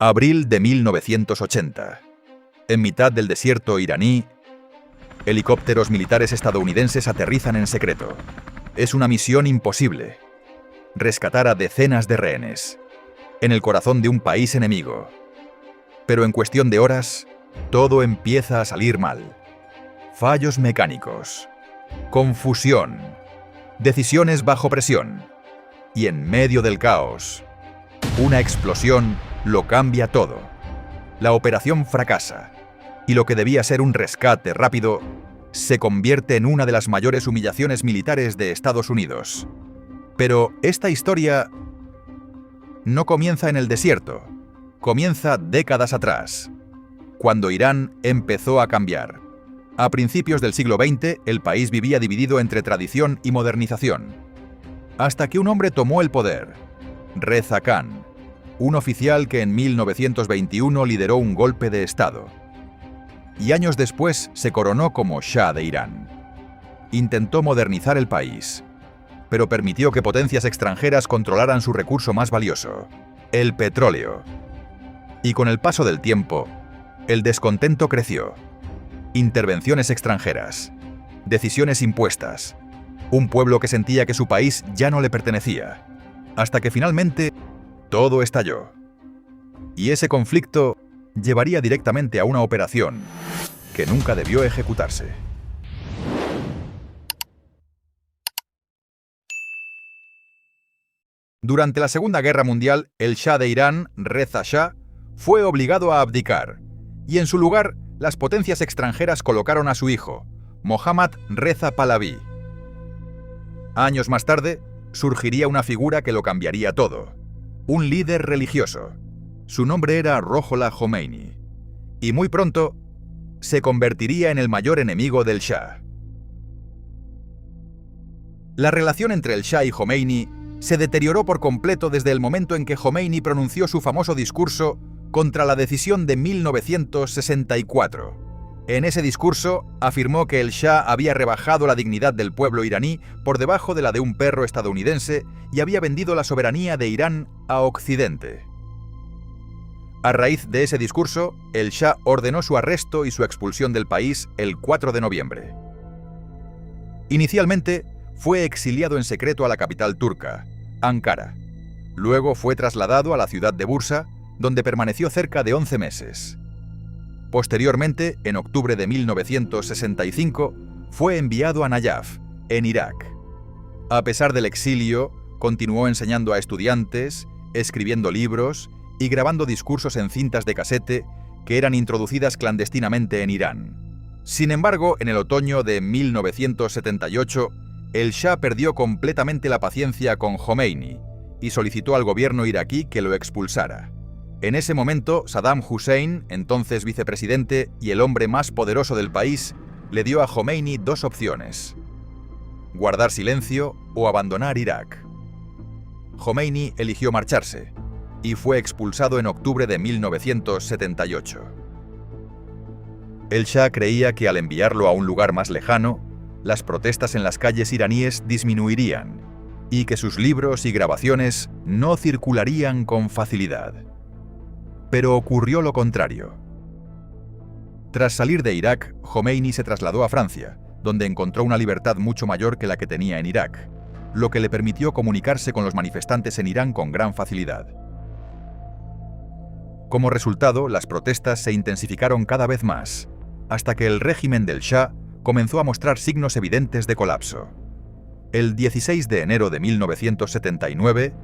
Abril de 1980. En mitad del desierto iraní, helicópteros militares estadounidenses aterrizan en secreto. Es una misión imposible. Rescatar a decenas de rehenes, en el corazón de un país enemigo. Pero en cuestión de horas, todo empieza a salir mal. Fallos mecánicos, confusión, decisiones bajo presión. Y en medio del caos, una explosión lo cambia todo. La operación fracasa, y lo que debía ser un rescate rápido se convierte en una de las mayores humillaciones militares de Estados Unidos. Pero esta historia no comienza en el desierto, comienza décadas atrás, cuando Irán empezó a cambiar. A principios del siglo XX, el país vivía dividido entre tradición y modernización, hasta que un hombre tomó el poder, Reza Khan, un oficial que en 1921 lideró un golpe de Estado, y años después se coronó como Shah de Irán. Intentó modernizar el país, pero permitió que potencias extranjeras controlaran su recurso más valioso, el petróleo. Y con el paso del tiempo, el descontento creció. Intervenciones extranjeras, decisiones impuestas, un pueblo que sentía que su país ya no le pertenecía, hasta que finalmente todo estalló. Y ese conflicto llevaría directamente a una operación que nunca debió ejecutarse. Durante la Segunda Guerra Mundial, el Shah de Irán, Reza Shah, fue obligado a abdicar, y en su lugar, las potencias extranjeras colocaron a su hijo, Mohammad Reza Pahlaví. Años más tarde, surgiría una figura que lo cambiaría todo, un líder religioso. Su nombre era Ruhollah Khomeini, y muy pronto se convertiría en el mayor enemigo del Shah. La relación entre el Shah y Khomeini se deterioró por completo desde el momento en que Khomeini pronunció su famoso discurso contra la decisión de 1964. En ese discurso afirmó que el Shah había rebajado la dignidad del pueblo iraní por debajo de la de un perro estadounidense y había vendido la soberanía de Irán a Occidente. A raíz de ese discurso, el Shah ordenó su arresto y su expulsión del país el 4 de noviembre. Inicialmente, fue exiliado en secreto a la capital turca, Ankara. Luego fue trasladado a la ciudad de Bursa, donde permaneció cerca de 11 meses. Posteriormente, en octubre de 1965, fue enviado a Nayaf, en Irak. A pesar del exilio, continuó enseñando a estudiantes, escribiendo libros y grabando discursos en cintas de casete que eran introducidas clandestinamente en Irán. Sin embargo, en el otoño de 1978, el Shah perdió completamente la paciencia con Khomeini y solicitó al gobierno iraquí que lo expulsara. En ese momento, Saddam Hussein, entonces vicepresidente y el hombre más poderoso del país, le dio a Khomeini dos opciones: guardar silencio o abandonar Irak. Khomeini eligió marcharse y fue expulsado en octubre de 1978. El Shah creía que al enviarlo a un lugar más lejano, las protestas en las calles iraníes disminuirían y que sus libros y grabaciones no circularían con facilidad. Pero ocurrió lo contrario. Tras salir de Irak, Khomeini se trasladó a Francia, donde encontró una libertad mucho mayor que la que tenía en Irak, lo que le permitió comunicarse con los manifestantes en Irán con gran facilidad. Como resultado, las protestas se intensificaron cada vez más, hasta que el régimen del Shah comenzó a mostrar signos evidentes de colapso. El 16 de enero de 1979,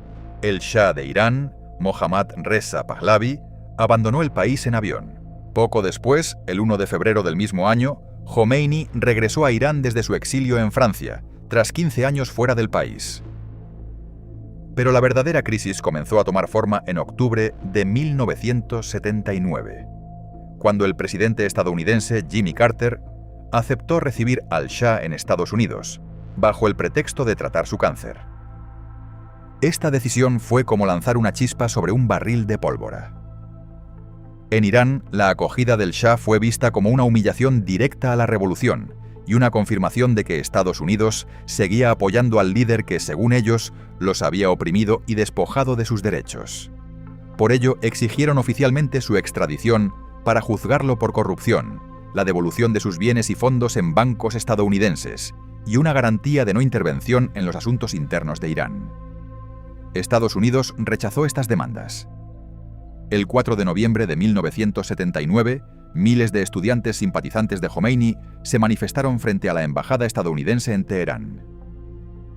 el Shah de Irán, Mohammad Reza Pahlaví, abandonó el país en avión. Poco después, el 1 de febrero del mismo año, Khomeini regresó a Irán desde su exilio en Francia, tras 15 años fuera del país. Pero la verdadera crisis comenzó a tomar forma en octubre de 1979, cuando el presidente estadounidense Jimmy Carter aceptó recibir al Shah en Estados Unidos, bajo el pretexto de tratar su cáncer. Esta decisión fue como lanzar una chispa sobre un barril de pólvora. En Irán, la acogida del Shah fue vista como una humillación directa a la revolución y una confirmación de que Estados Unidos seguía apoyando al líder que, según ellos, los había oprimido y despojado de sus derechos. Por ello, exigieron oficialmente su extradición para juzgarlo por corrupción, la devolución de sus bienes y fondos en bancos estadounidenses y una garantía de no intervención en los asuntos internos de Irán. Estados Unidos rechazó estas demandas. El 4 de noviembre de 1979, miles de estudiantes simpatizantes de Jomeini se manifestaron frente a la embajada estadounidense en Teherán.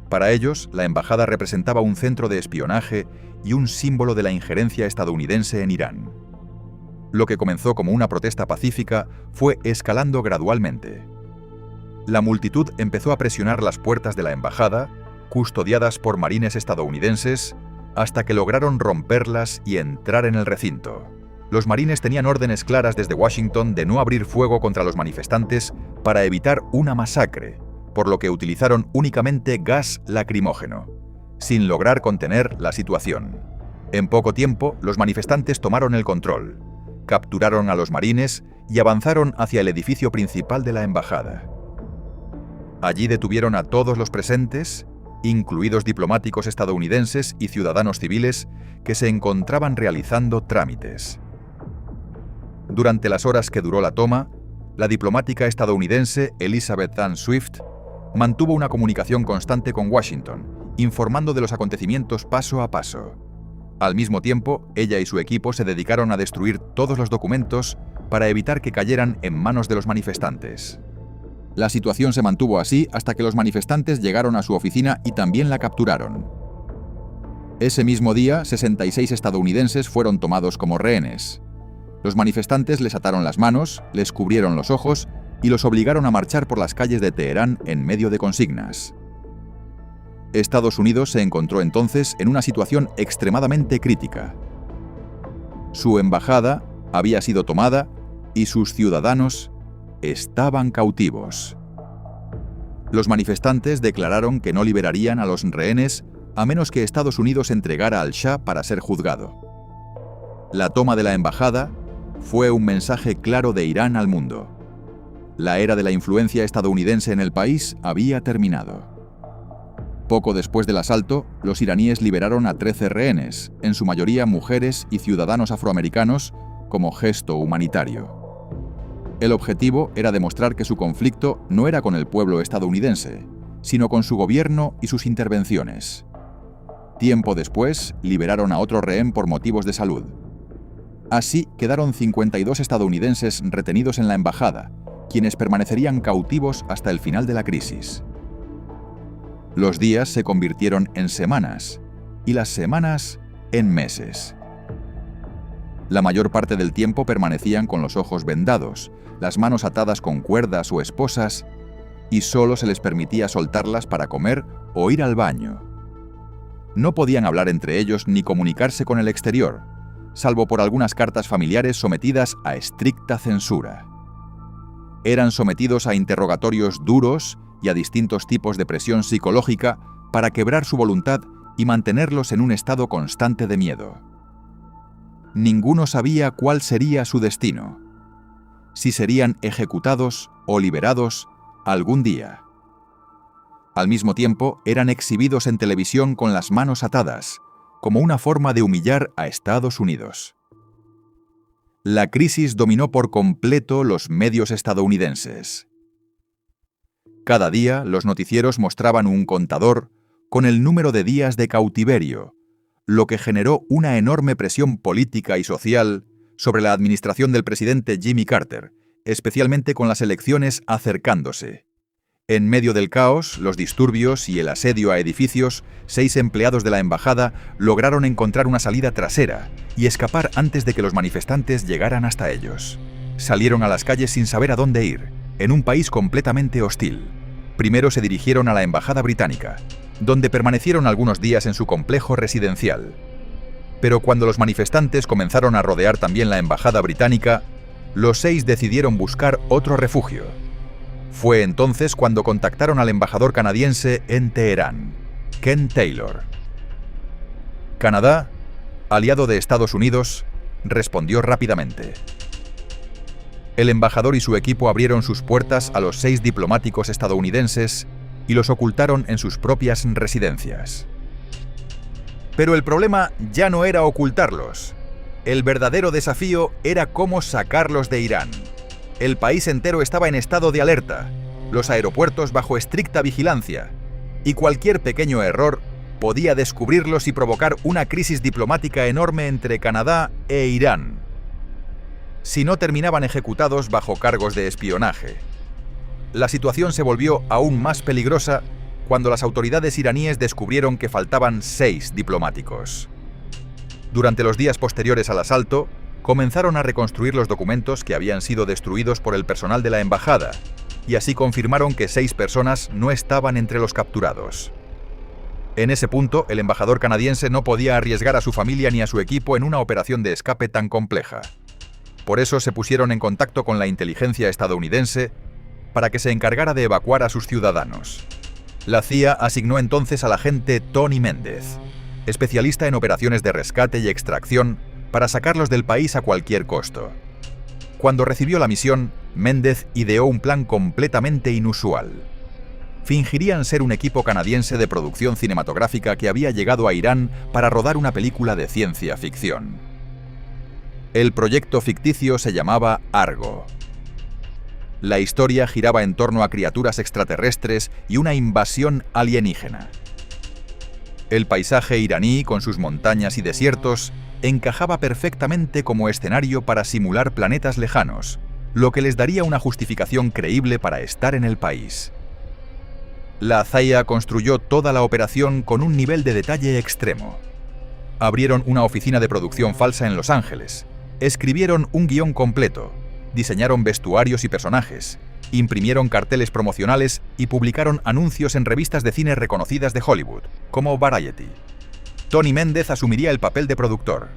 Para ellos, la embajada representaba un centro de espionaje y un símbolo de la injerencia estadounidense en Irán. Lo que comenzó como una protesta pacífica fue escalando gradualmente. La multitud empezó a presionar las puertas de la embajada, custodiadas por marines estadounidenses, hasta que lograron romperlas y entrar en el recinto. Los marines tenían órdenes claras desde Washington de no abrir fuego contra los manifestantes para evitar una masacre, por lo que utilizaron únicamente gas lacrimógeno, sin lograr contener la situación. En poco tiempo, los manifestantes tomaron el control, capturaron a los marines y avanzaron hacia el edificio principal de la embajada. Allí detuvieron a todos los presentes, incluidos diplomáticos estadounidenses y ciudadanos civiles que se encontraban realizando trámites. Durante las horas que duró la toma, la diplomática estadounidense Elizabeth Ann Swift mantuvo una comunicación constante con Washington, informando de los acontecimientos paso a paso. Al mismo tiempo, ella y su equipo se dedicaron a destruir todos los documentos para evitar que cayeran en manos de los manifestantes. La situación se mantuvo así hasta que los manifestantes llegaron a su oficina y también la capturaron. Ese mismo día, 66 estadounidenses fueron tomados como rehenes. Los manifestantes les ataron las manos, les cubrieron los ojos y los obligaron a marchar por las calles de Teherán en medio de consignas. Estados Unidos se encontró entonces en una situación extremadamente crítica. Su embajada había sido tomada y sus ciudadanos estaban cautivos. Los manifestantes declararon que no liberarían a los rehenes a menos que Estados Unidos entregara al Shah para ser juzgado. La toma de la embajada fue un mensaje claro de Irán al mundo. La era de la influencia estadounidense en el país había terminado. Poco después del asalto, los iraníes liberaron a 13 rehenes, en su mayoría mujeres y ciudadanos afroamericanos, como gesto humanitario. El objetivo era demostrar que su conflicto no era con el pueblo estadounidense, sino con su gobierno y sus intervenciones. Tiempo después, liberaron a otro rehén por motivos de salud. Así quedaron 52 estadounidenses retenidos en la embajada, quienes permanecerían cautivos hasta el final de la crisis. Los días se convirtieron en semanas, y las semanas en meses. La mayor parte del tiempo permanecían con los ojos vendados, las manos atadas con cuerdas o esposas, y solo se les permitía soltarlas para comer o ir al baño. No podían hablar entre ellos ni comunicarse con el exterior, salvo por algunas cartas familiares sometidas a estricta censura. Eran sometidos a interrogatorios duros y a distintos tipos de presión psicológica para quebrar su voluntad y mantenerlos en un estado constante de miedo. Ninguno sabía cuál sería su destino, si serían ejecutados o liberados algún día. Al mismo tiempo, eran exhibidos en televisión con las manos atadas, como una forma de humillar a Estados Unidos. La crisis dominó por completo los medios estadounidenses. Cada día, los noticieros mostraban un contador con el número de días de cautiverio, lo que generó una enorme presión política y social sobre la administración del presidente Jimmy Carter, especialmente con las elecciones acercándose. En medio del caos, los disturbios y el asedio a edificios, 6 empleados de la embajada lograron encontrar una salida trasera y escapar antes de que los manifestantes llegaran hasta ellos. Salieron a las calles sin saber a dónde ir, en un país completamente hostil. Primero se dirigieron a la embajada británica, donde permanecieron algunos días en su complejo residencial. Pero cuando los manifestantes comenzaron a rodear también la embajada británica, los 6 decidieron buscar otro refugio. Fue entonces cuando contactaron al embajador canadiense en Teherán, Ken Taylor. Canadá, aliado de Estados Unidos, respondió rápidamente. El embajador y su equipo abrieron sus puertas a los 6 diplomáticos estadounidenses y los ocultaron en sus propias residencias. Pero el problema ya no era ocultarlos, El verdadero desafío era cómo sacarlos de Irán. El país entero estaba en estado de alerta, los aeropuertos bajo estricta vigilancia, y cualquier pequeño error podía descubrirlos y provocar una crisis diplomática enorme entre Canadá e Irán, si no terminaban ejecutados bajo cargos de espionaje. La situación se volvió aún más peligrosa cuando las autoridades iraníes descubrieron que faltaban 6 diplomáticos. Durante los días posteriores al asalto, comenzaron a reconstruir los documentos que habían sido destruidos por el personal de la embajada, y así confirmaron que 6 personas no estaban entre los capturados. En ese punto, el embajador canadiense no podía arriesgar a su familia ni a su equipo en una operación de escape tan compleja. Por eso se pusieron en contacto con la inteligencia estadounidense para que se encargara de evacuar a sus ciudadanos. La CIA asignó entonces al agente Tony Méndez, especialista en operaciones de rescate y extracción, para sacarlos del país a cualquier costo. Cuando recibió la misión, Méndez ideó un plan completamente inusual. Fingirían ser un equipo canadiense de producción cinematográfica que había llegado a Irán para rodar una película de ciencia ficción. El proyecto ficticio se llamaba Argo. La historia giraba en torno a criaturas extraterrestres y una invasión alienígena. El paisaje iraní, con sus montañas y desiertos, encajaba perfectamente como escenario para simular planetas lejanos, lo que les daría una justificación creíble para estar en el país. La CIA construyó toda la operación con un nivel de detalle extremo. Abrieron una oficina de producción falsa en Los Ángeles, escribieron un guión completo, diseñaron vestuarios y personajes, imprimieron carteles promocionales y publicaron anuncios en revistas de cine reconocidas de Hollywood, como Variety. Tony Méndez asumiría el papel de productor.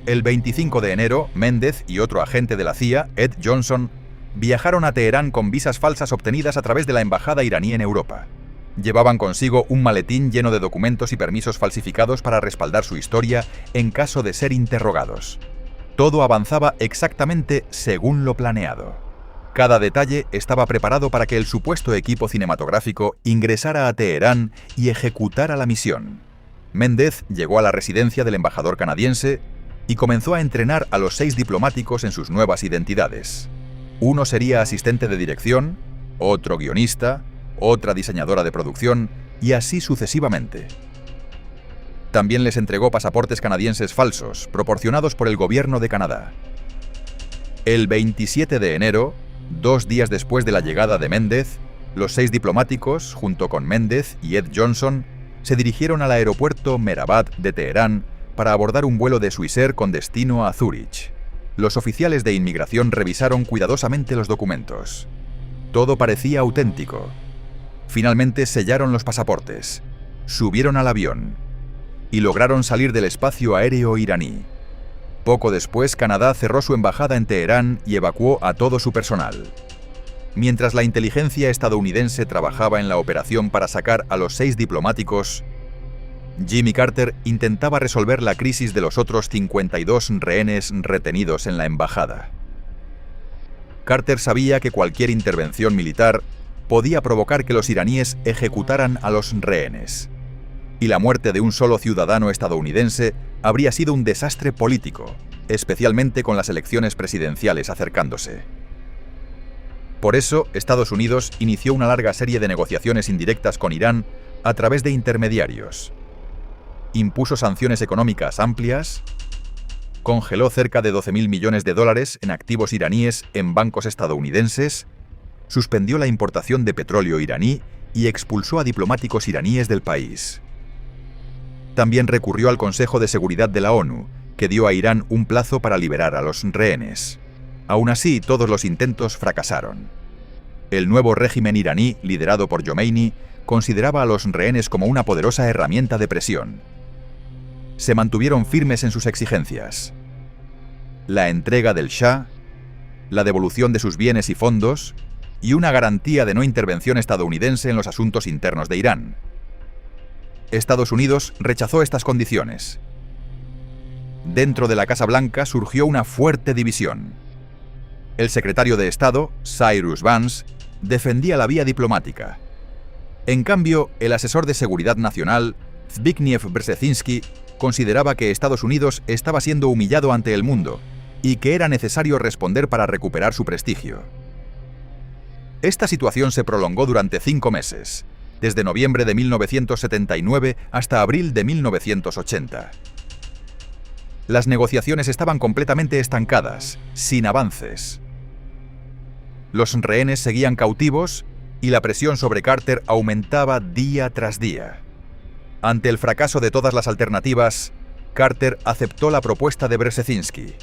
El 25 de enero, Méndez y otro agente de la CIA, Ed Johnson, viajaron a Teherán con visas falsas obtenidas a través de la embajada iraní en Europa. Llevaban consigo un maletín lleno de documentos y permisos falsificados para respaldar su historia en caso de ser interrogados. Todo avanzaba exactamente según lo planeado. Cada detalle estaba preparado para que el supuesto equipo cinematográfico ingresara a Teherán y ejecutara la misión. Méndez llegó a la residencia del embajador canadiense y comenzó a entrenar a los 6 diplomáticos en sus nuevas identidades. Uno sería asistente de dirección, otro guionista, otra diseñadora de producción y así sucesivamente. También les entregó pasaportes canadienses falsos, proporcionados por el gobierno de Canadá. El 27 de enero, 2 días después de la llegada de Méndez, los 6 diplomáticos, junto con Méndez y Ed Johnson, se dirigieron al aeropuerto Mehrabad de Teherán para abordar un vuelo de Swissair con destino a Zúrich. Los oficiales de inmigración revisaron cuidadosamente los documentos. Todo parecía auténtico. Finalmente sellaron los pasaportes, subieron al avión y lograron salir del espacio aéreo iraní. Poco después, Canadá cerró su embajada en Teherán y evacuó a todo su personal. Mientras la inteligencia estadounidense trabajaba en la operación para sacar a los 6 diplomáticos, Jimmy Carter intentaba resolver la crisis de los otros 52 rehenes retenidos en la embajada. Carter sabía que cualquier intervención militar podía provocar que los iraníes ejecutaran a los rehenes, y la muerte de un solo ciudadano estadounidense habría sido un desastre político, especialmente con las elecciones presidenciales acercándose. Por eso, Estados Unidos inició una larga serie de negociaciones indirectas con Irán a través de intermediarios. Impuso sanciones económicas amplias, congeló cerca de $12.000 millones en activos iraníes en bancos estadounidenses, suspendió la importación de petróleo iraní y expulsó a diplomáticos iraníes del país. También recurrió al Consejo de Seguridad de la ONU, que dio a Irán un plazo para liberar a los rehenes. Aún así, todos los intentos fracasaron. El nuevo régimen iraní, liderado por Jomeini, consideraba a los rehenes como una poderosa herramienta de presión. Se mantuvieron firmes en sus exigencias: la entrega del Shah, la devolución de sus bienes y fondos, y una garantía de no intervención estadounidense en los asuntos internos de Irán. Estados Unidos rechazó estas condiciones. Dentro de la Casa Blanca surgió una fuerte división. El secretario de Estado, Cyrus Vance, defendía la vía diplomática. En cambio, el asesor de Seguridad Nacional, Zbigniew Brzezinski, consideraba que Estados Unidos estaba siendo humillado ante el mundo y que era necesario responder para recuperar su prestigio. Esta situación se prolongó durante 5 meses, desde noviembre de 1979 hasta abril de 1980. Las negociaciones estaban completamente estancadas, sin avances. Los rehenes seguían cautivos y la presión sobre Carter aumentaba día tras día. Ante el fracaso de todas las alternativas, Carter aceptó la propuesta de Brzezinski.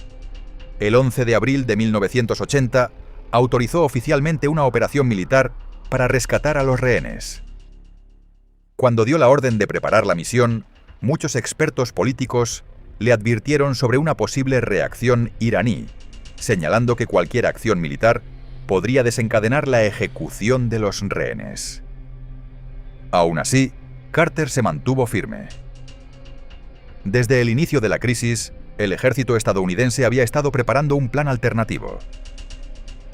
El 11 de abril de 1980, autorizó oficialmente una operación militar para rescatar a los rehenes. Cuando dio la orden de preparar la misión, muchos expertos políticos le advirtieron sobre una posible reacción iraní, señalando que cualquier acción militar podría desencadenar la ejecución de los rehenes. Aún así, Carter se mantuvo firme. Desde el inicio de la crisis, el ejército estadounidense había estado preparando un plan alternativo.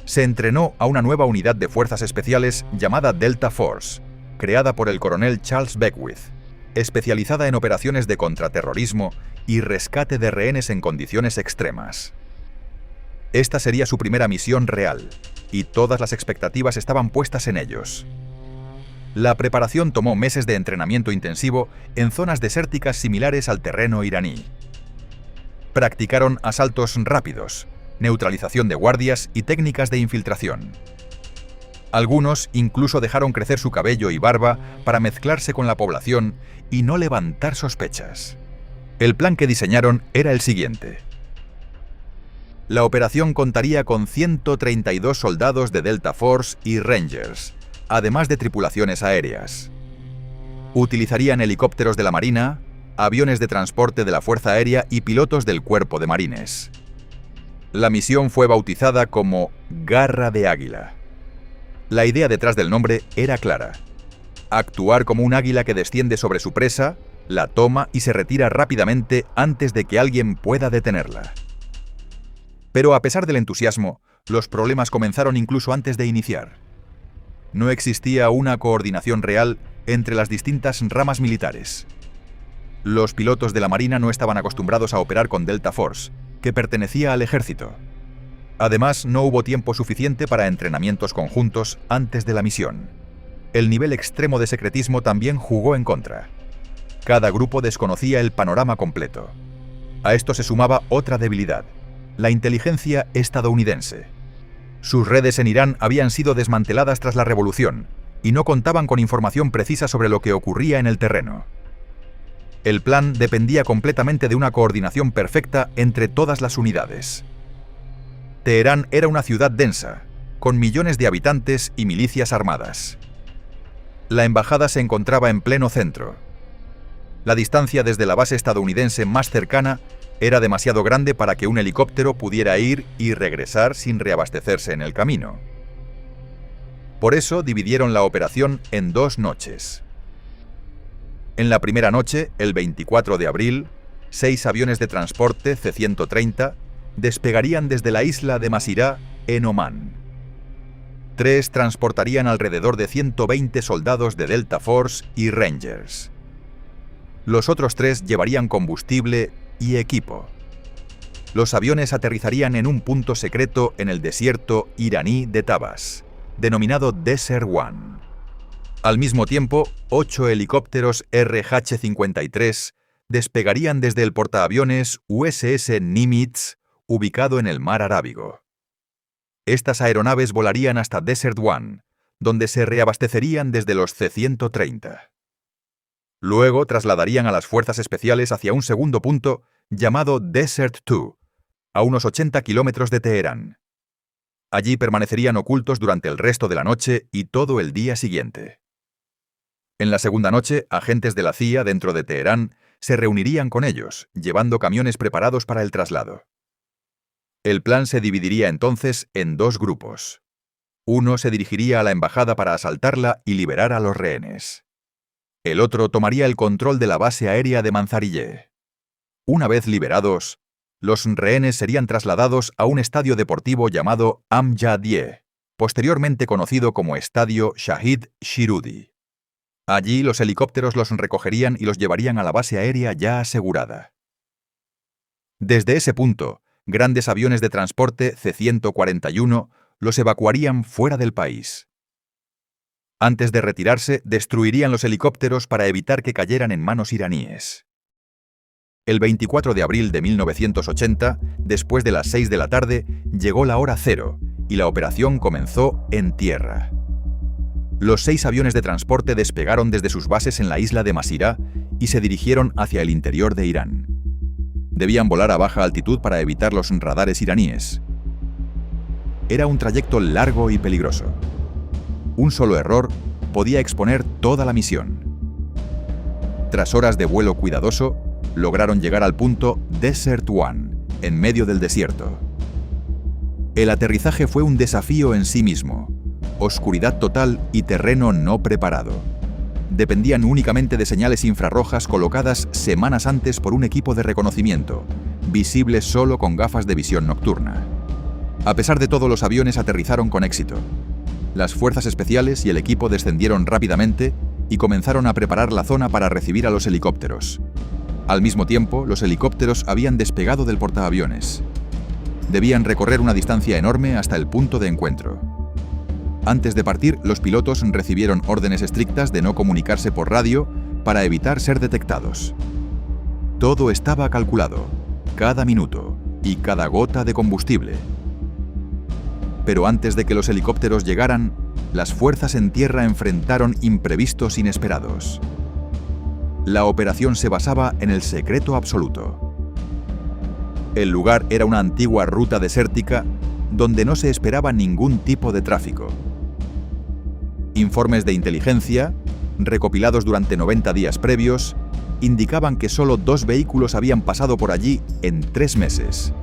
Se entrenó a una nueva unidad de fuerzas especiales llamada Delta Force, creada por el coronel Charles Beckwith, especializada en operaciones de contraterrorismo y rescate de rehenes en condiciones extremas. Esta sería su primera misión real, y todas las expectativas estaban puestas en ellos. La preparación tomó meses de entrenamiento intensivo en zonas desérticas similares al terreno iraní. Practicaron asaltos rápidos, neutralización de guardias y técnicas de infiltración. Algunos incluso dejaron crecer su cabello y barba para mezclarse con la población y no levantar sospechas. El plan que diseñaron era el siguiente. La operación contaría con 132 soldados de Delta Force y Rangers, además de tripulaciones aéreas. Utilizarían helicópteros de la Marina, aviones de transporte de la Fuerza Aérea y pilotos del Cuerpo de Marines. La misión fue bautizada como Garra de Águila. La idea detrás del nombre era clara: actuar como un águila que desciende sobre su presa, la toma y se retira rápidamente antes de que alguien pueda detenerla. Pero a pesar del entusiasmo, los problemas comenzaron incluso antes de iniciar. No existía una coordinación real entre las distintas ramas militares. Los pilotos de la Marina no estaban acostumbrados a operar con Delta Force, que pertenecía al ejército. Además, no hubo tiempo suficiente para entrenamientos conjuntos antes de la misión. El nivel extremo de secretismo también jugó en contra. Cada grupo desconocía el panorama completo. A esto se sumaba otra debilidad: la inteligencia estadounidense. Sus redes en Irán habían sido desmanteladas tras la revolución y no contaban con información precisa sobre lo que ocurría en el terreno. El plan dependía completamente de una coordinación perfecta entre todas las unidades. Teherán era una ciudad densa, con millones de habitantes y milicias armadas. La embajada se encontraba en pleno centro. La distancia desde la base estadounidense más cercana era demasiado grande para que un helicóptero pudiera ir y regresar sin reabastecerse en el camino. Por eso dividieron la operación en 2 noches. En la primera noche, el 24 de abril, 6 aviones de transporte C-130 despegarían desde la isla de Masirah, en Omán. 3 transportarían alrededor de 120 soldados de Delta Force y Rangers. Los otros 3 llevarían combustible y equipo. Los aviones aterrizarían en un punto secreto en el desierto iraní de Tabas, denominado Desert One. Al mismo tiempo, 8 helicópteros RH-53 despegarían desde el portaaviones USS Nimitz, ubicado en el mar Arábigo. Estas aeronaves volarían hasta Desert One, donde se reabastecerían desde los C-130. Luego trasladarían a las fuerzas especiales hacia un segundo punto llamado Desert 2, a unos 80 kilómetros de Teherán. Allí permanecerían ocultos durante el resto de la noche y todo el día siguiente. En la segunda noche, agentes de la CIA dentro de Teherán se reunirían con ellos, llevando camiones preparados para el traslado. El plan se dividiría entonces en 2 grupos. Uno se dirigiría a la embajada para asaltarla y liberar a los rehenes. El otro tomaría el control de la base aérea de Manzarillé. Una vez liberados, los rehenes serían trasladados a un estadio deportivo llamado Amjadieh, posteriormente conocido como Estadio Shahid Shirudi. Allí los helicópteros los recogerían y los llevarían a la base aérea ya asegurada. Desde ese punto, grandes aviones de transporte C-141 los evacuarían fuera del país. Antes de retirarse, destruirían los helicópteros para evitar que cayeran en manos iraníes. El 24 de abril de 1980, después de las 6 de la tarde, llegó la hora cero y la operación comenzó en tierra. Los 6 aviones de transporte despegaron desde sus bases en la isla de Masirah y se dirigieron hacia el interior de Irán. Debían volar a baja altitud para evitar los radares iraníes. Era un trayecto largo y peligroso. Un solo error podía exponer toda la misión. Tras horas de vuelo cuidadoso, lograron llegar al punto Desert One, en medio del desierto. El aterrizaje fue un desafío en sí mismo. Oscuridad total y terreno no preparado. Dependían únicamente de señales infrarrojas colocadas semanas antes por un equipo de reconocimiento, visibles solo con gafas de visión nocturna. A pesar de todo, los aviones aterrizaron con éxito. Las fuerzas especiales y el equipo descendieron rápidamente y comenzaron a preparar la zona para recibir a los helicópteros. Al mismo tiempo, los helicópteros habían despegado del portaaviones. Debían recorrer una distancia enorme hasta el punto de encuentro. Antes de partir, los pilotos recibieron órdenes estrictas de no comunicarse por radio para evitar ser detectados. Todo estaba calculado, cada minuto y cada gota de combustible. Pero antes de que los helicópteros llegaran, las fuerzas en tierra enfrentaron imprevistos inesperados. La operación se basaba en el secreto absoluto. El lugar era una antigua ruta desértica donde no se esperaba ningún tipo de tráfico. Informes de inteligencia, recopilados durante 90 días previos, indicaban que solo 2 vehículos habían pasado por allí en 3 meses.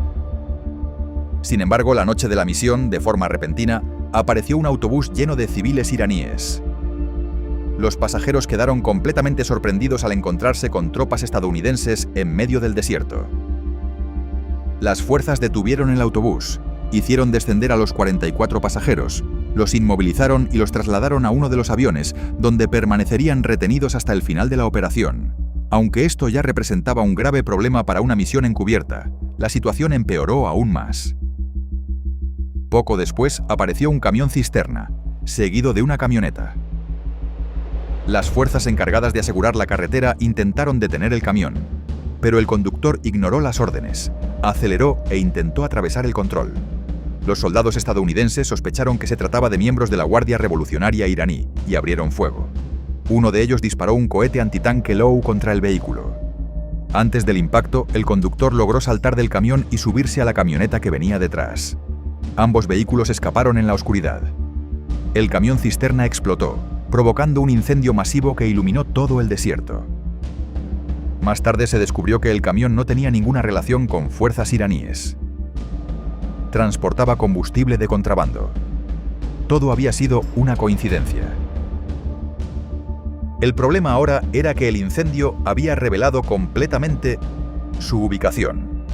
Sin embargo, la noche de la misión, de forma repentina, apareció un autobús lleno de civiles iraníes. Los pasajeros quedaron completamente sorprendidos al encontrarse con tropas estadounidenses en medio del desierto. Las fuerzas detuvieron el autobús, hicieron descender a los 44 pasajeros, los inmovilizaron y los trasladaron a uno de los aviones, donde permanecerían retenidos hasta el final de la operación. Aunque esto ya representaba un grave problema para una misión encubierta, la situación empeoró aún más. Poco después apareció un camión cisterna, seguido de una camioneta. Las fuerzas encargadas de asegurar la carretera intentaron detener el camión, pero el conductor ignoró las órdenes, aceleró e intentó atravesar el control. Los soldados estadounidenses sospecharon que se trataba de miembros de la Guardia Revolucionaria iraní y abrieron fuego. Uno de ellos disparó un cohete antitanque Low contra el vehículo. Antes del impacto, el conductor logró saltar del camión y subirse a la camioneta que venía detrás. Ambos vehículos escaparon en la oscuridad. El camión cisterna explotó, provocando un incendio masivo que iluminó todo el desierto. Más tarde se descubrió que el camión no tenía ninguna relación con fuerzas iraníes. Transportaba combustible de contrabando. Todo había sido una coincidencia. El problema ahora era que el incendio había revelado completamente su ubicación.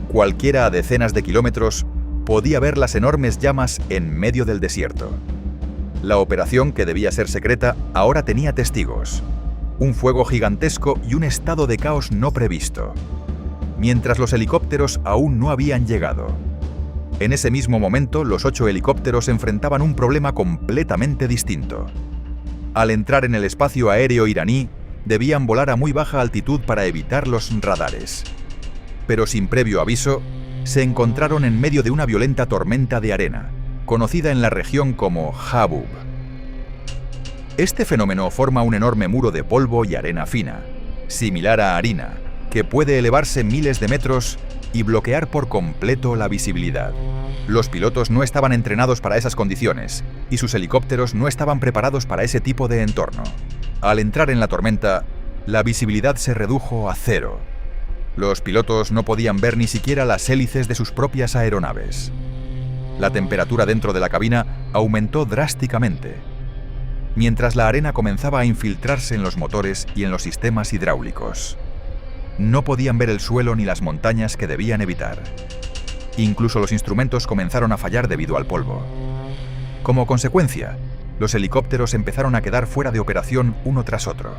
Cualquiera a decenas de kilómetros podía ver las enormes llamas en medio del desierto. La operación, que debía ser secreta, ahora tenía testigos. Un fuego gigantesco y un estado de caos no previsto. Mientras los helicópteros aún no habían llegado. En ese mismo momento, los 8 helicópteros enfrentaban un problema completamente distinto. Al entrar en el espacio aéreo iraní, debían volar a muy baja altitud para evitar los radares. Pero sin previo aviso, se encontraron en medio de una violenta tormenta de arena, conocida en la región como Habub. Este fenómeno forma un enorme muro de polvo y arena fina, similar a harina, que puede elevarse miles de metros y bloquear por completo la visibilidad. Los pilotos no estaban entrenados para esas condiciones y sus helicópteros no estaban preparados para ese tipo de entorno. Al entrar en la tormenta, la visibilidad se redujo a 0. Los pilotos no podían ver ni siquiera las hélices de sus propias aeronaves. La temperatura dentro de la cabina aumentó drásticamente, mientras la arena comenzaba a infiltrarse en los motores y en los sistemas hidráulicos. No podían ver el suelo ni las montañas que debían evitar. Incluso los instrumentos comenzaron a fallar debido al polvo. Como consecuencia, los helicópteros empezaron a quedar fuera de operación uno tras otro.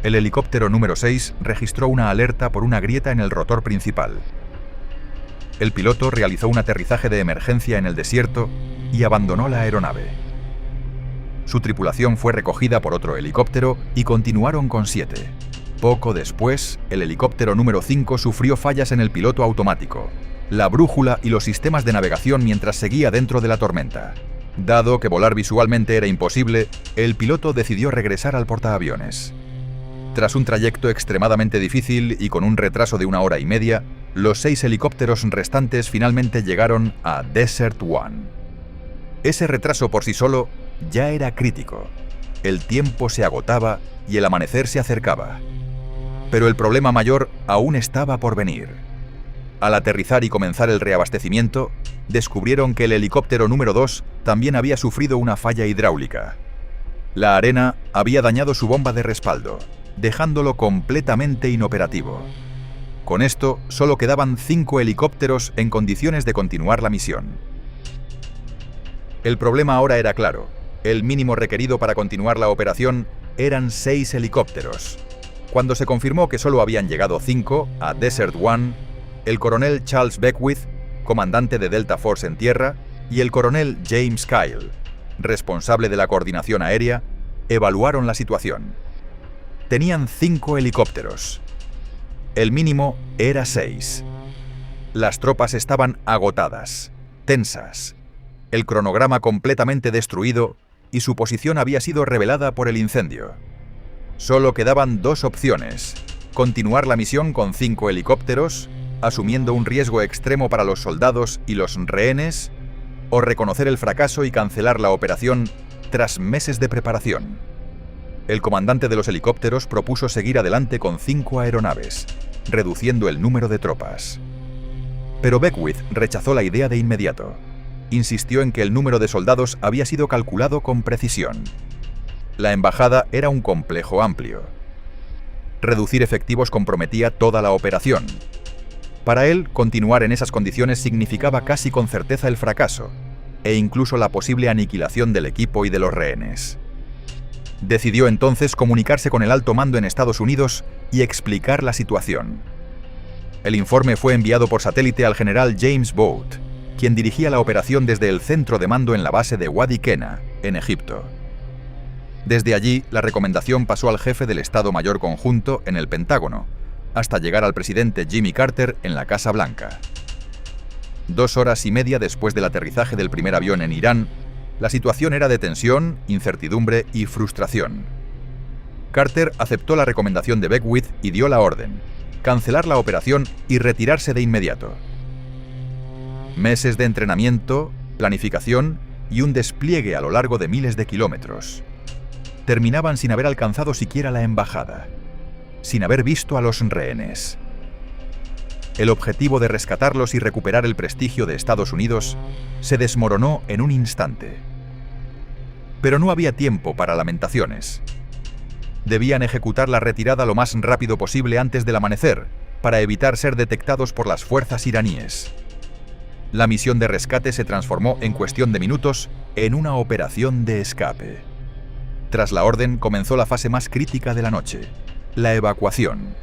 El helicóptero número 6 registró una alerta por una grieta en el rotor principal. El piloto realizó un aterrizaje de emergencia en el desierto y abandonó la aeronave. Su tripulación fue recogida por otro helicóptero y continuaron con 7. Poco después, el helicóptero número 5 sufrió fallas en el piloto automático, la brújula y los sistemas de navegación mientras seguía dentro de la tormenta. Dado que volar visualmente era imposible, el piloto decidió regresar al portaaviones. Tras un trayecto extremadamente difícil y con un retraso de 1 hora y media, los 6 helicópteros restantes finalmente llegaron a Desert One. Ese retraso por sí solo ya era crítico. El tiempo se agotaba y el amanecer se acercaba. Pero el problema mayor aún estaba por venir. Al aterrizar y comenzar el reabastecimiento, descubrieron que el helicóptero número 2 también había sufrido una falla hidráulica. La arena había dañado su bomba de respaldo, dejándolo completamente inoperativo. Con esto, solo quedaban 5 helicópteros en condiciones de continuar la misión. El problema ahora era claro. El mínimo requerido para continuar la operación eran 6 helicópteros. Cuando se confirmó que solo habían llegado 5 a Desert One, el coronel Charles Beckwith, comandante de Delta Force en tierra, y el coronel James Kyle, responsable de la coordinación aérea, evaluaron la situación. Tenían 5 helicópteros. El mínimo era 6. Las tropas estaban agotadas, tensas, el cronograma completamente destruido y su posición había sido revelada por el incendio. Solo quedaban 2 opciones: continuar la misión con 5 helicópteros, asumiendo un riesgo extremo para los soldados y los rehenes, o reconocer el fracaso y cancelar la operación tras meses de preparación. El comandante de los helicópteros propuso seguir adelante con 5 aeronaves, reduciendo el número de tropas. Pero Beckwith rechazó la idea de inmediato. Insistió en que el número de soldados había sido calculado con precisión. La embajada era un complejo amplio. Reducir efectivos comprometía toda la operación. Para él, continuar en esas condiciones significaba casi con certeza el fracaso, e incluso la posible aniquilación del equipo y de los rehenes. Decidió entonces comunicarse con el alto mando en Estados Unidos y explicar la situación. El informe fue enviado por satélite al general James Boat, quien dirigía la operación desde el centro de mando en la base de Wadi Kena, en Egipto. Desde allí, la recomendación pasó al jefe del Estado Mayor Conjunto en el Pentágono, hasta llegar al presidente Jimmy Carter en la Casa Blanca. 2 horas y media después del aterrizaje del primer avión en Irán, la situación era de tensión, incertidumbre y frustración. Carter aceptó la recomendación de Beckwith y dio la orden: cancelar la operación y retirarse de inmediato. Meses de entrenamiento, planificación y un despliegue a lo largo de miles de kilómetros terminaban sin haber alcanzado siquiera la embajada, sin haber visto a los rehenes. El objetivo de rescatarlos y recuperar el prestigio de Estados Unidos se desmoronó en un instante. Pero no había tiempo para lamentaciones. Debían ejecutar la retirada lo más rápido posible antes del amanecer, para evitar ser detectados por las fuerzas iraníes. La misión de rescate se transformó en cuestión de minutos en una operación de escape. Tras la orden comenzó la fase más crítica de la noche: la evacuación.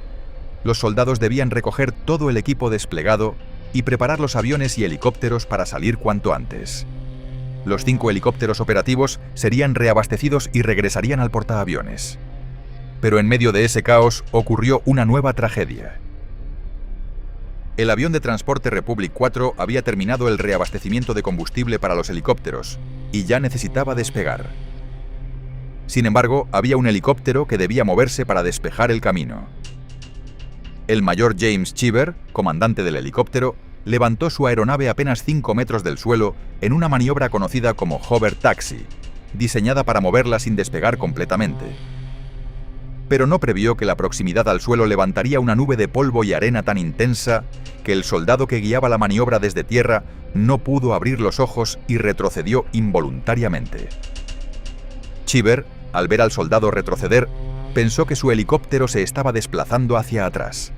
Los soldados debían recoger todo el equipo desplegado y preparar los aviones y helicópteros para salir cuanto antes. Los 5 helicópteros operativos serían reabastecidos y regresarían al portaaviones. Pero en medio de ese caos ocurrió una nueva tragedia. El avión de transporte Republic 4 había terminado el reabastecimiento de combustible para los helicópteros y ya necesitaba despegar. Sin embargo, había un helicóptero que debía moverse para despejar el camino. El mayor James Cheever, comandante del helicóptero, levantó su aeronave apenas 5 metros del suelo en una maniobra conocida como hover taxi, diseñada para moverla sin despegar completamente. Pero no previó que la proximidad al suelo levantaría una nube de polvo y arena tan intensa que el soldado que guiaba la maniobra desde tierra no pudo abrir los ojos y retrocedió involuntariamente. Cheever, al ver al soldado retroceder, pensó que su helicóptero se estaba desplazando hacia atrás.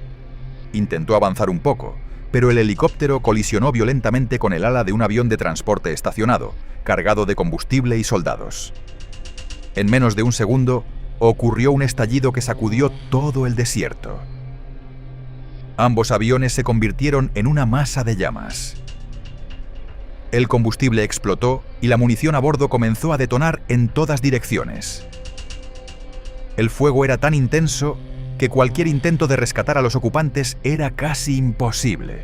Intentó avanzar un poco, pero el helicóptero colisionó violentamente con el ala de un avión de transporte estacionado, cargado de combustible y soldados. En menos de un segundo, ocurrió un estallido que sacudió todo el desierto. Ambos aviones se convirtieron en una masa de llamas. El combustible explotó y la munición a bordo comenzó a detonar en todas direcciones. El fuego era tan intenso que cualquier intento de rescatar a los ocupantes era casi imposible.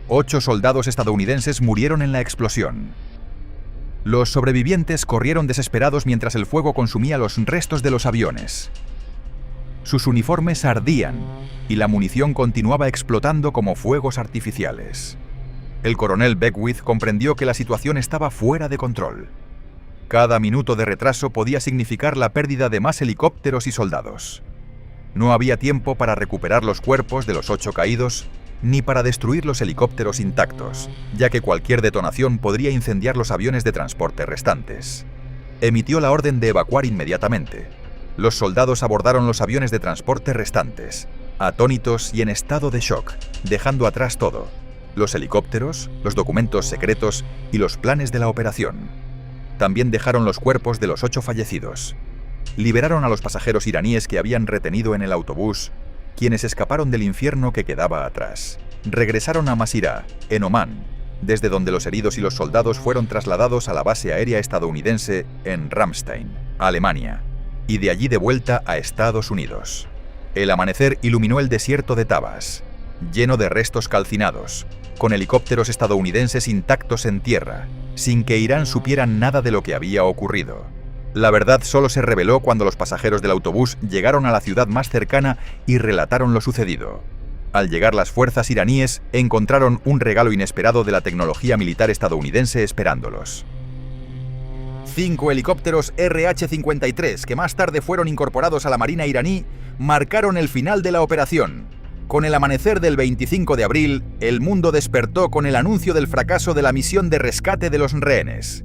8 soldados estadounidenses murieron en la explosión. Los sobrevivientes corrieron desesperados mientras el fuego consumía los restos de los aviones. Sus uniformes ardían y la munición continuaba explotando como fuegos artificiales. El coronel Beckwith comprendió que la situación estaba fuera de control. Cada minuto de retraso podía significar la pérdida de más helicópteros y soldados. No había tiempo para recuperar los cuerpos de los 8 caídos, ni para destruir los helicópteros intactos, ya que cualquier detonación podría incendiar los aviones de transporte restantes. Emitió la orden de evacuar inmediatamente. Los soldados abordaron los aviones de transporte restantes, atónitos y en estado de shock, dejando atrás todo: los helicópteros, los documentos secretos y los planes de la operación. También dejaron los cuerpos de los 8 fallecidos. Liberaron a los pasajeros iraníes que habían retenido en el autobús, quienes escaparon del infierno que quedaba atrás. Regresaron a Masirah, en Omán, desde donde los heridos y los soldados fueron trasladados a la base aérea estadounidense en Ramstein, Alemania, y de allí de vuelta a Estados Unidos. El amanecer iluminó el desierto de Tabas, lleno de restos calcinados, con helicópteros estadounidenses intactos en tierra, sin que Irán supiera nada de lo que había ocurrido. La verdad solo se reveló cuando los pasajeros del autobús llegaron a la ciudad más cercana y relataron lo sucedido. Al llegar las fuerzas iraníes, encontraron un regalo inesperado de la tecnología militar estadounidense esperándolos. 5 helicópteros RH-53, que más tarde fueron incorporados a la Marina iraní, marcaron el final de la operación. Con el amanecer del 25 de abril, el mundo despertó con el anuncio del fracaso de la misión de rescate de los rehenes.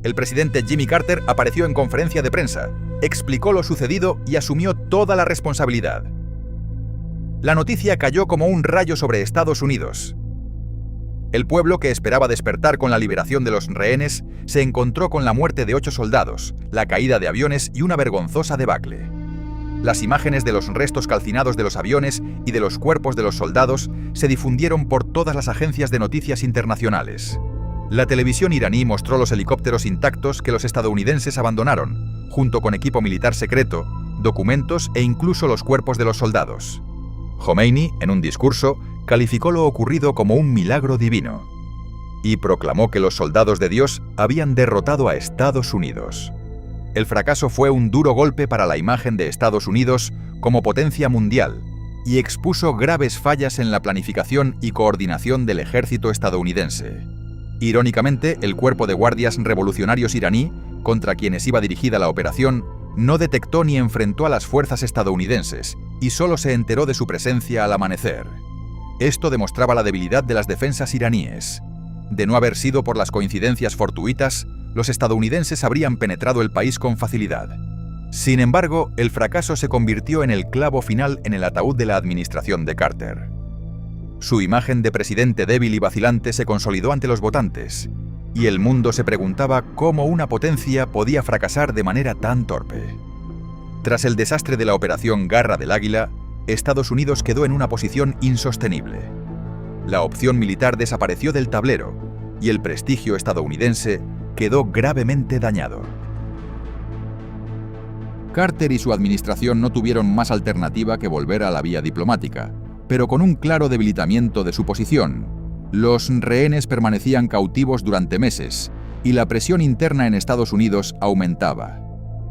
El presidente Jimmy Carter apareció en conferencia de prensa, explicó lo sucedido y asumió toda la responsabilidad. La noticia cayó como un rayo sobre Estados Unidos. El pueblo, que esperaba despertar con la liberación de los rehenes, se encontró con la muerte de 8 soldados, la caída de aviones y una vergonzosa debacle. Las imágenes de los restos calcinados de los aviones y de los cuerpos de los soldados se difundieron por todas las agencias de noticias internacionales. La televisión iraní mostró los helicópteros intactos que los estadounidenses abandonaron, junto con equipo militar secreto, documentos e incluso los cuerpos de los soldados. Khomeini, en un discurso, calificó lo ocurrido como un milagro divino y proclamó que los soldados de Dios habían derrotado a Estados Unidos. El fracaso fue un duro golpe para la imagen de Estados Unidos como potencia mundial y expuso graves fallas en la planificación y coordinación del ejército estadounidense. Irónicamente, el cuerpo de guardias revolucionarios iraní, contra quienes iba dirigida la operación, no detectó ni enfrentó a las fuerzas estadounidenses y solo se enteró de su presencia al amanecer. Esto demostraba la debilidad de las defensas iraníes. De no haber sido por las coincidencias fortuitas, los estadounidenses habrían penetrado el país con facilidad. Sin embargo, el fracaso se convirtió en el clavo final en el ataúd de la administración de Carter. Su imagen de presidente débil y vacilante se consolidó ante los votantes, y el mundo se preguntaba cómo una potencia podía fracasar de manera tan torpe. Tras el desastre de la Operación Garra del Águila, Estados Unidos quedó en una posición insostenible. La opción militar desapareció del tablero, y el prestigio estadounidense quedó gravemente dañado. Carter y su administración no tuvieron más alternativa que volver a la vía diplomática, pero con un claro debilitamiento de su posición. Los rehenes permanecían cautivos durante meses y la presión interna en Estados Unidos aumentaba.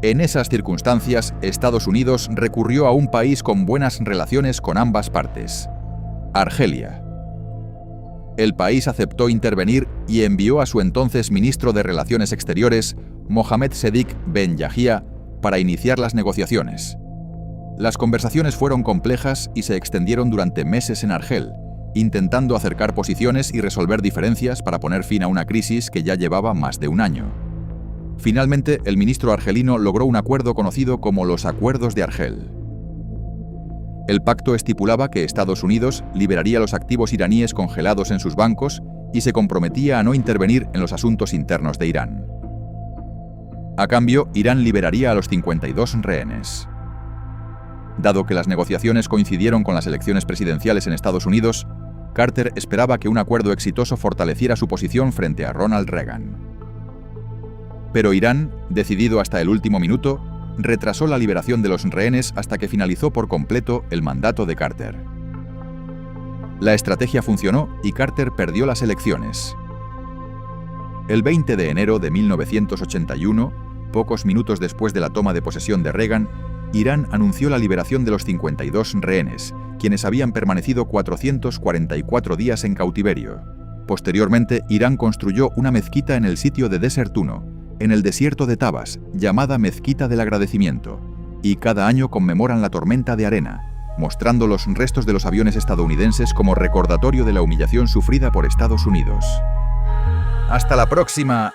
En esas circunstancias, Estados Unidos recurrió a un país con buenas relaciones con ambas partes: Argelia. El país aceptó intervenir y envió a su entonces ministro de Relaciones Exteriores, Mohammed Sadiq Ben Yahia, para iniciar las negociaciones. Las conversaciones fueron complejas y se extendieron durante meses en Argel, intentando acercar posiciones y resolver diferencias para poner fin a una crisis que ya llevaba más de un año. Finalmente, el ministro argelino logró un acuerdo conocido como los Acuerdos de Argel. El pacto estipulaba que Estados Unidos liberaría los activos iraníes congelados en sus bancos y se comprometía a no intervenir en los asuntos internos de Irán. A cambio, Irán liberaría a los 52 rehenes. Dado que las negociaciones coincidieron con las elecciones presidenciales en Estados Unidos, Carter esperaba que un acuerdo exitoso fortaleciera su posición frente a Ronald Reagan. Pero Irán, decidido hasta el último minuto, retrasó la liberación de los rehenes hasta que finalizó por completo el mandato de Carter. La estrategia funcionó y Carter perdió las elecciones. El 20 de enero de 1981, pocos minutos después de la toma de posesión de Reagan, Irán anunció la liberación de los 52 rehenes, quienes habían permanecido 444 días en cautiverio. Posteriormente, Irán construyó una mezquita en el sitio de Desert 1, en el desierto de Tabas, llamada Mezquita del Agradecimiento, y cada año conmemoran la tormenta de arena, mostrando los restos de los aviones estadounidenses como recordatorio de la humillación sufrida por Estados Unidos. ¡Hasta la próxima!